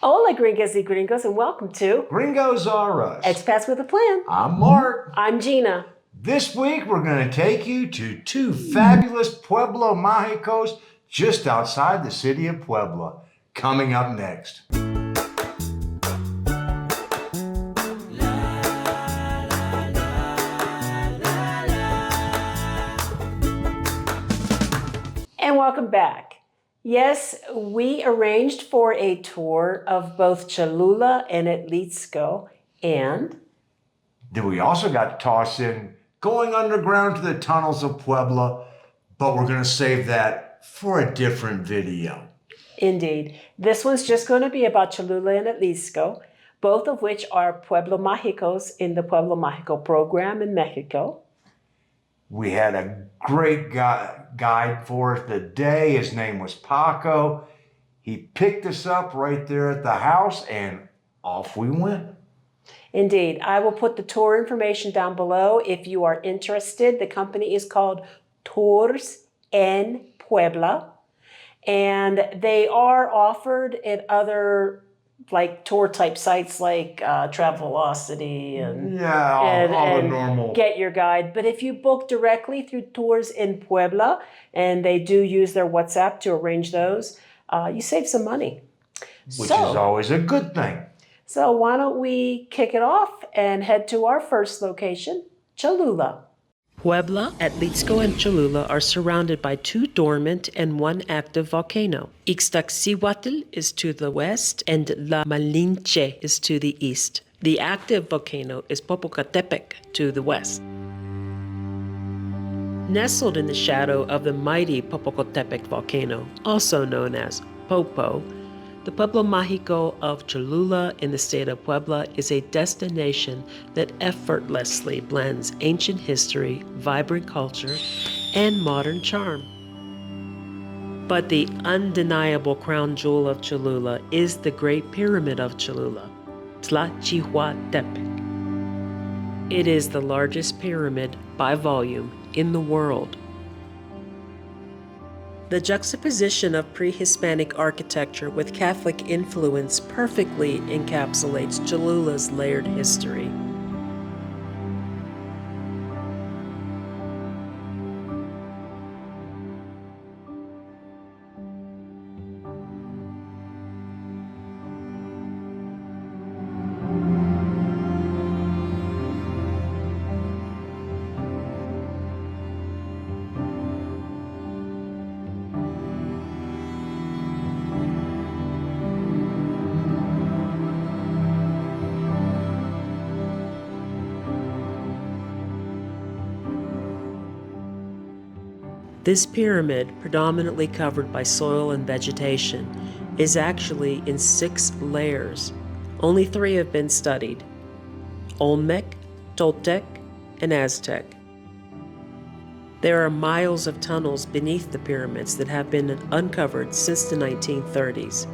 Hola, gringas y gringos, and welcome to Gringos Are Us. Expats with a Plan. I'm Mark. I'm Gina. This week, we're going to take you to two fabulous Pueblos Mágicos just outside the city of Puebla. Coming up next. And welcome back. Yes, we arranged for a tour of both Cholula and Atlixco, and then we also got to toss in going underground to the tunnels of Puebla, but we're going to save that for a different video. Indeed. This one's just going to be about Cholula and Atlixco, both of which are Pueblos Mágicos in the Pueblo Mágico program in Mexico. We had a great guide for us today. His name was Paco. He picked us up right there at the house, and off we went. Indeed. I will put the tour information down below if you are interested. The company is called Tours en Puebla, and they are offered at other like tour type sites like Travelocity and all the normal. Get Your Guide. But if you book directly through Tours in Puebla, and they do use their WhatsApp to arrange those, you save some money. Which is always a good thing. So why don't we kick it off and head to our first location, Cholula. Puebla, Atlixco, and Cholula are surrounded by two dormant and one active volcano. 𝘗𝘂𝘏𝘶𝘏𝘓 is to the west and 𝘗𝘪𝘐𝘏𝘏 is to the east. The active volcano is Popocatépetl to the west. Nestled in the shadow of the mighty Popocatépetl volcano, also known as Popo, the Pueblo Mágico of Cholula in the state of Puebla is a destination that effortlessly blends ancient history, vibrant culture, and modern charm. But the undeniable crown jewel of Cholula is the Great Pyramid of Cholula, 𝘗𝘂𝘏𝘏𝘓. It is the largest pyramid by volume in the world. The juxtaposition of pre-Hispanic architecture with Catholic influence perfectly encapsulates Cholula's layered history. This pyramid, predominantly covered by soil and vegetation, is actually in 6 layers. Only 3 have been studied: Olmec, Toltec, and Aztec. There are miles of tunnels beneath the pyramids that have been uncovered since the 1930s.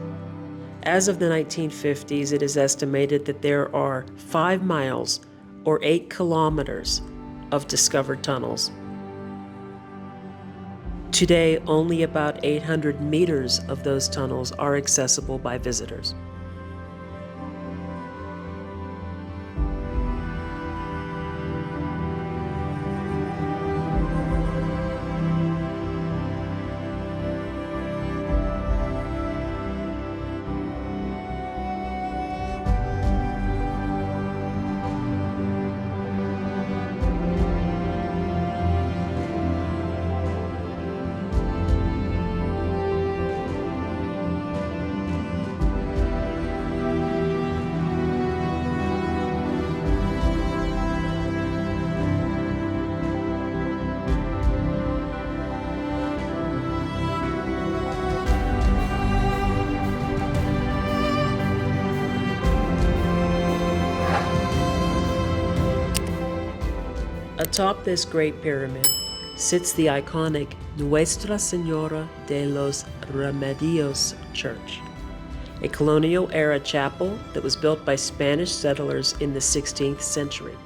As of the 1950s, it is estimated that there are 5 miles or 8 kilometers of discovered tunnels. Today, only about 800 meters of those tunnels are accessible by visitors. Atop this Great Pyramid sits the iconic Nuestra Señora de los Remedios Church, a colonial-era chapel that was built by Spanish settlers in the 16th century.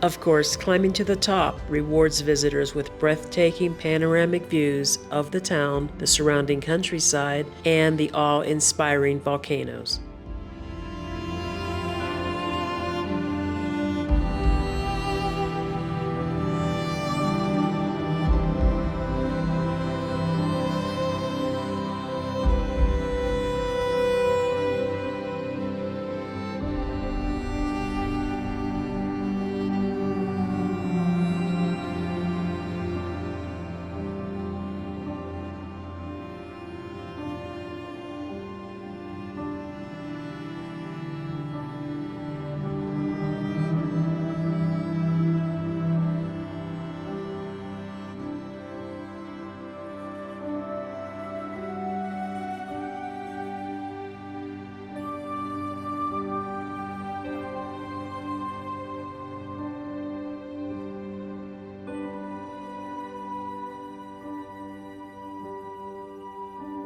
Of course, climbing to the top rewards visitors with breathtaking panoramic views of the town, the surrounding countryside, and the awe-inspiring volcanoes.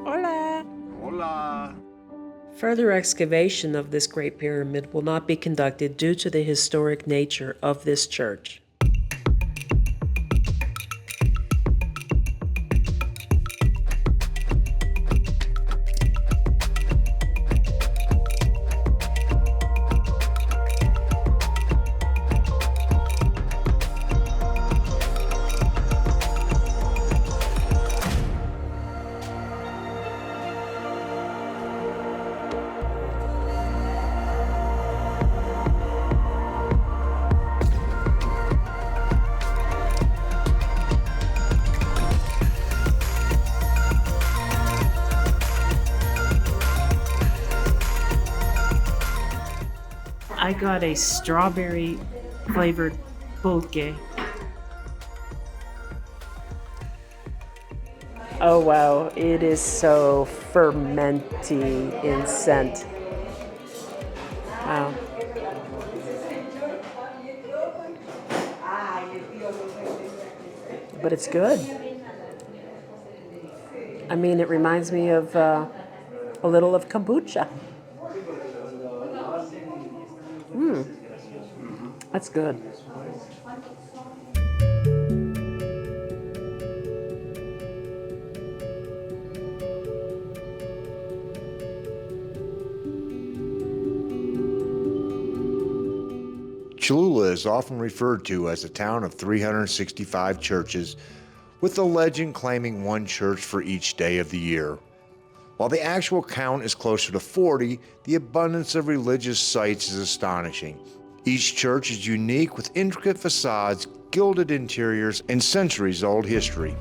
Hola! Hola! Further excavation of this Great Pyramid will not be conducted due to the historic nature of this church. I got a strawberry flavored pulque. Oh wow, it is so fermenty in scent. Wow. But it's good. I mean, it reminds me of a little of kombucha. That's good. Cholula is often referred to as a town of 365 churches, with the legend claiming one church for each day of the year. While the actual count is closer to 40, the abundance of religious sites is astonishing. Each church is unique with intricate facades, gilded interiors, and centuries-old history.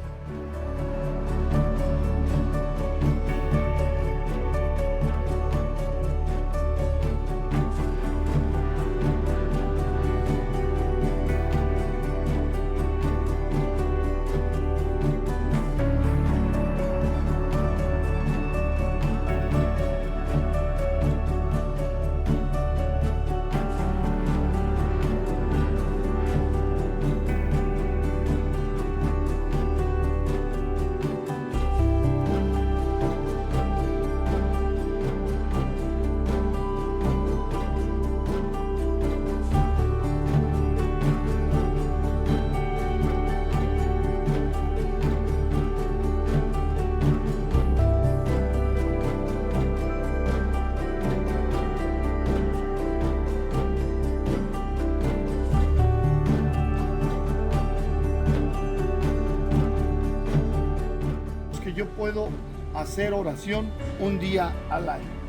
Yo puedo hacer oración un día al año.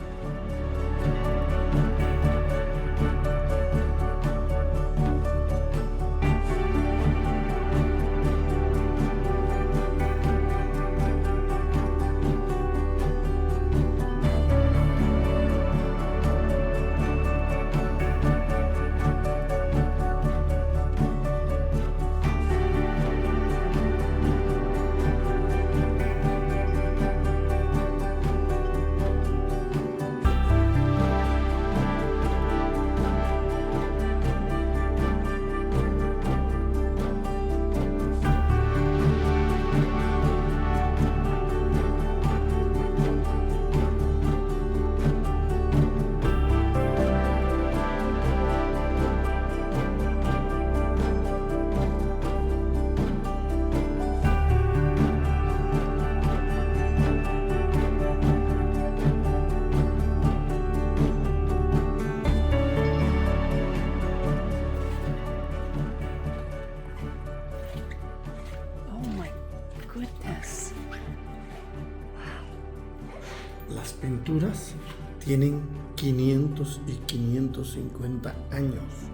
tienen 500 y 550 años.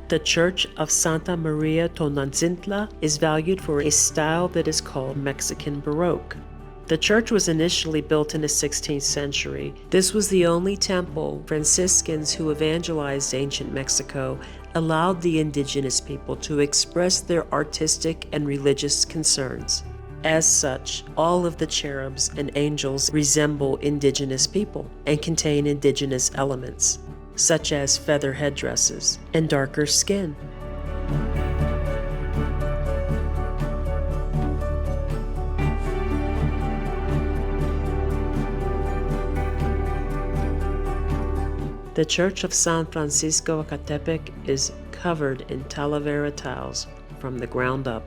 The Church of Santa Maria Tonantzintla is valued for a style that is called Mexican Baroque. The church was initially built in the 16th century. This was the only temple Franciscans who evangelized ancient Mexico allowed the indigenous people to express their artistic and religious concerns. As such, all of the cherubs and angels resemble indigenous people and contain indigenous elements, such as feather headdresses and darker skin. The Church of San Francisco Ecatepec is covered in talavera tiles from the ground up.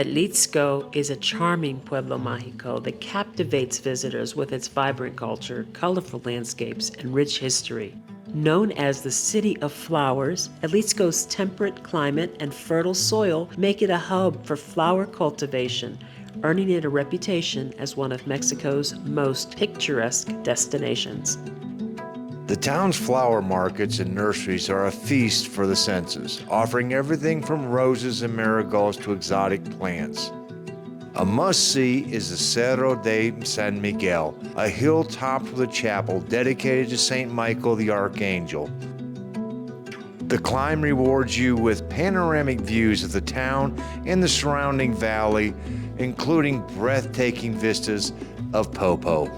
Atlixco is a charming Pueblo Mágico that captivates visitors with its vibrant culture, colorful landscapes, and rich history. Known as the City of Flowers, Atlixco's temperate climate and fertile soil make it a hub for flower cultivation, earning it a reputation as one of Mexico's most picturesque destinations. The town's flower markets and nurseries are a feast for the senses, offering everything from roses and marigolds to exotic plants. A must-see is the Cerro de San Miguel, a hill topped with a chapel dedicated to St. Michael the Archangel. The climb rewards you with panoramic views of the town and the surrounding valley, including breathtaking vistas of Popo.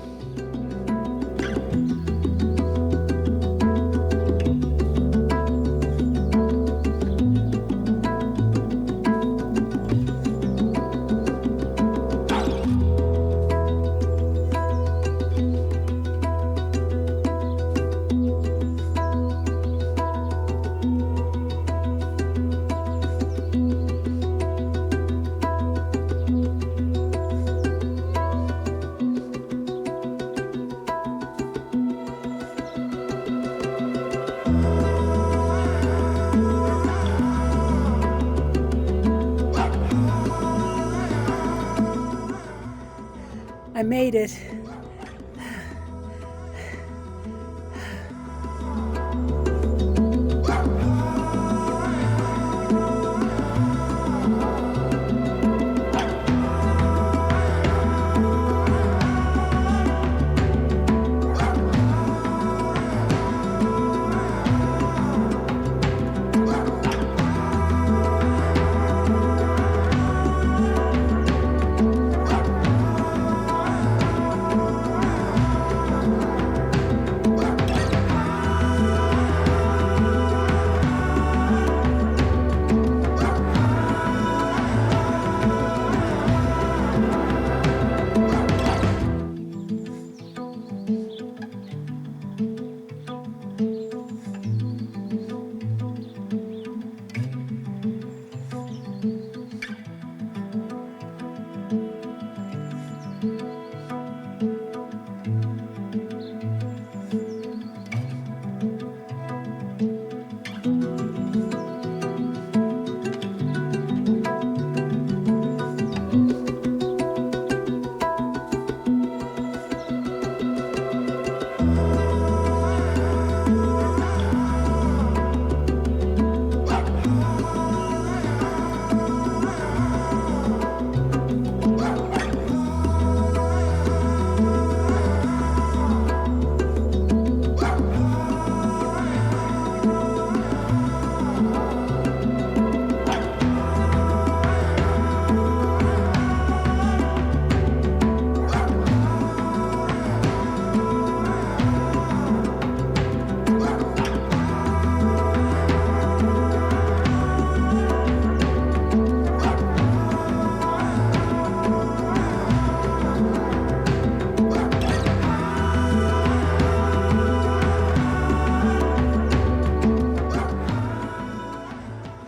I made it.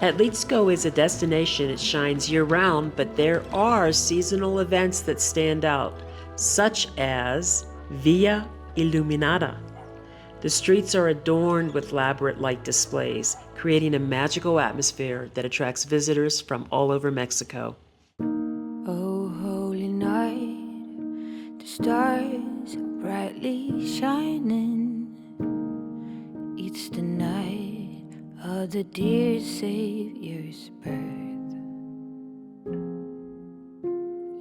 Atlixco is a destination that shines year-round, but there are seasonal events that stand out, such as Via Iluminada. The streets are adorned with elaborate light displays, creating a magical atmosphere that attracts visitors from all over Mexico. Oh, holy night, the stars are brightly shining. It's the night of the dear Savior's birth.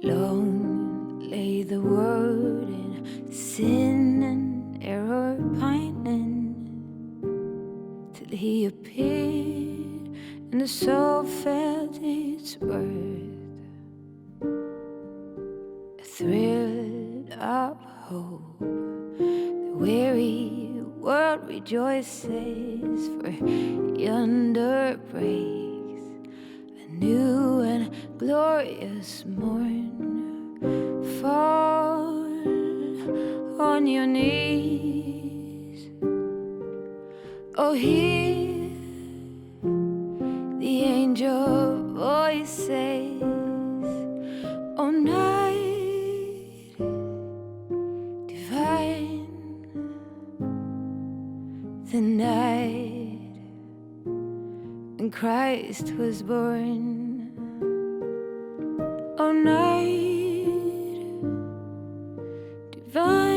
Long lay the world in sin and error pining, till he appeared and the soul felt its worth. A thrill of hope, the weary world rejoices, for yonder breaks a new and glorious morn. Fall on your knees, oh, hear the angel voices, oh, night divine, the night when Christ was born, oh, night divine,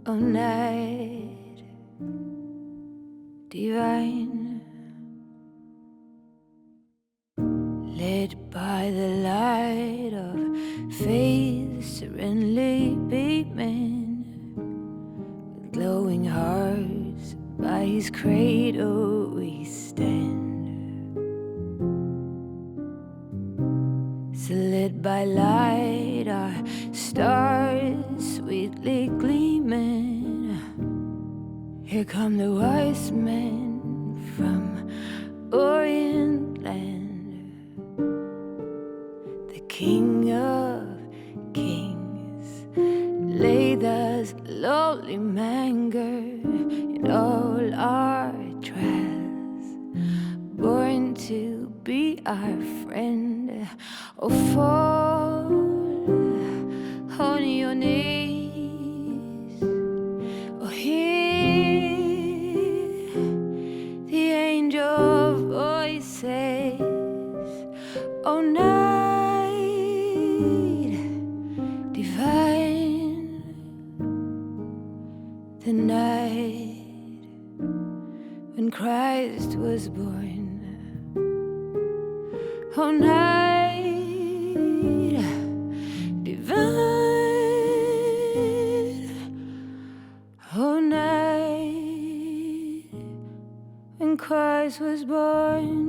oh, night divine. Led by the light of faith serenely beaming, with glowing hearts by his cradle we stand. So led by light, our stars sweetly gleaming, here come the wise men from Orient land. The King of Kings laid thus lowly manger in all our trials, born to be our friend. Oh, fall on your knees, oh, hear the angel voices, oh, night divine, the night when Christ was born, oh, night divine, oh, night when Christ was born.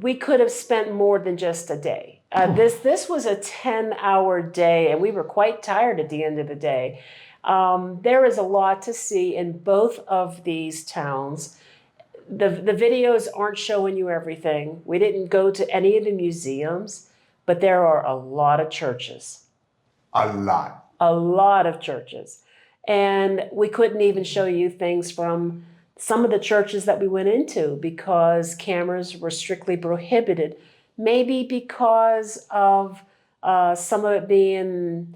we could have spent more than just a day. This was a 10-hour day, and we were quite tired at the end of the day. There is a lot to see in both of these towns. The videos aren't showing you everything. We didn't go to any of the museums, but there are a lot of churches. A lot. A lot of churches. And we couldn't even show you things from some of the churches that we went into because cameras were strictly prohibited, maybe because of some of it being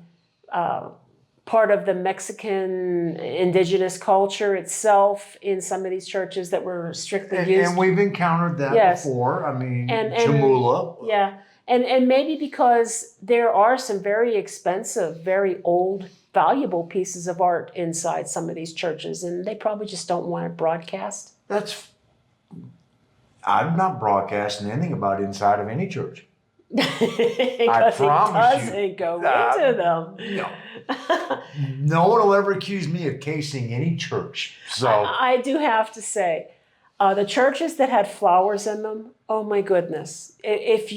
part of the Mexican indigenous culture itself in some of these churches that were strictly used. And we've encountered that before. I mean, Cholula. Yeah. And maybe because there are some very expensive, very old, valuable pieces of art inside some of these churches, and they probably just don't want it broadcast. I'm not broadcasting anything about inside of any church. Because it doesn't go into them. No. No one will ever accuse me of casing any church. So I do have to say, the churches that had flowers in them, oh my goodness. If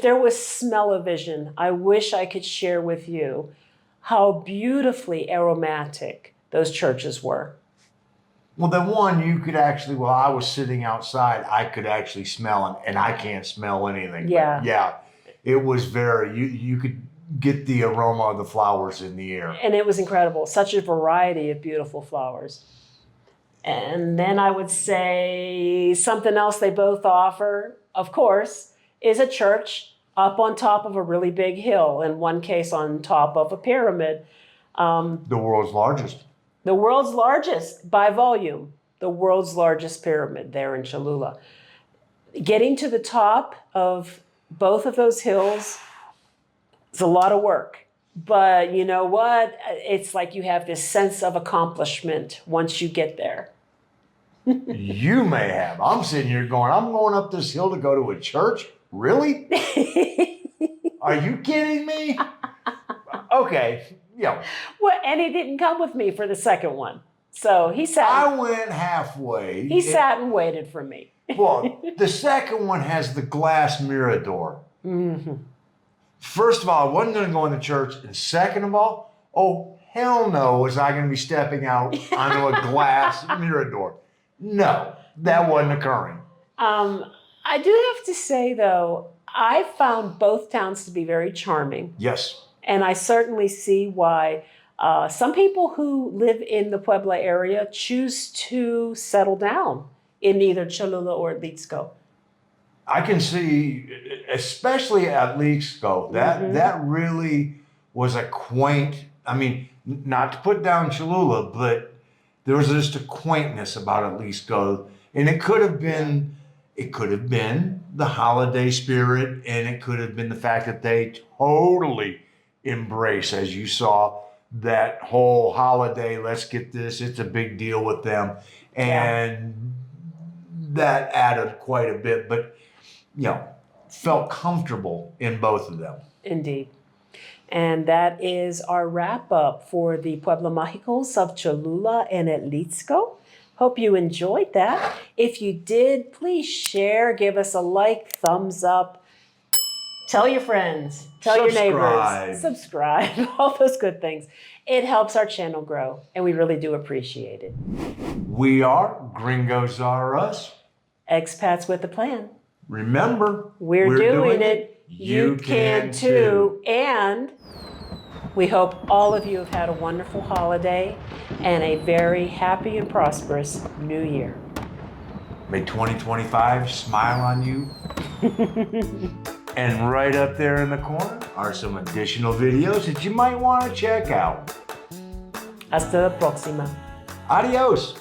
there was smell-o-vision, I wish I could share with you how beautifully aromatic those churches were. well, the one you could actually, while I was sitting outside, I could actually smell it, and I can't smell anything. Yeah. But yeah, it was very, you could get the aroma of the flowers in the air. And it was incredible. Such a variety of beautiful flowers. And then I would say something else they both offer, of course, is a church up on top of a really big hill, in one case on top of a pyramid. The world's largest. The world's largest by volume, the world's largest pyramid there in Cholula. Getting to the top of both of those hills is a lot of work. But you know what? It's like you have this sense of accomplishment once you get there. You may have. I'm sitting here going, I'm going up this hill to go to a church? Really? Are you kidding me? Okay. Yeah. Well, and he didn't come with me for the second one. So he sat. I went halfway. He sat and waited for me. Well, the second one has the glass Mirador. Mm-hmm. First of all, I wasn't going to go in the church. And second of all, oh, hell no, was I going to be stepping out onto a glass Mirador. No, that wasn't occurring. I do have to say, though, I found both towns to be very charming. Yes. And I certainly see why some people who live in the Puebla area choose to settle down in either Cholula or Atlixco. I can see, especially at Atlixco, that really was a quaint, I mean, not to put down Cholula, but there was just a quaintness about Atlixco. And it could have been the holiday spirit, and it could have been the fact that they totally embrace, as you saw, that whole holiday, let's get this, it's a big deal with them. And that added quite a bit, but, you know, felt comfortable in both of them. Indeed. And that is our wrap up for the Pueblos Mágicos of Cholula and Atlixco. Hope you enjoyed that. If you did, please share, give us a like, thumbs up. Tell your friends, tell your neighbors, subscribe, all those good things. It helps our channel grow, and we really do appreciate it. We are Gringos Are Us. Expats with a plan. Remember, we're doing it. You can too. And we hope all of you have had a wonderful holiday and a very happy and prosperous new year. May 2025 smile on you. And right up there in the corner are some additional videos that you might want to check out. Hasta la próxima. Adios.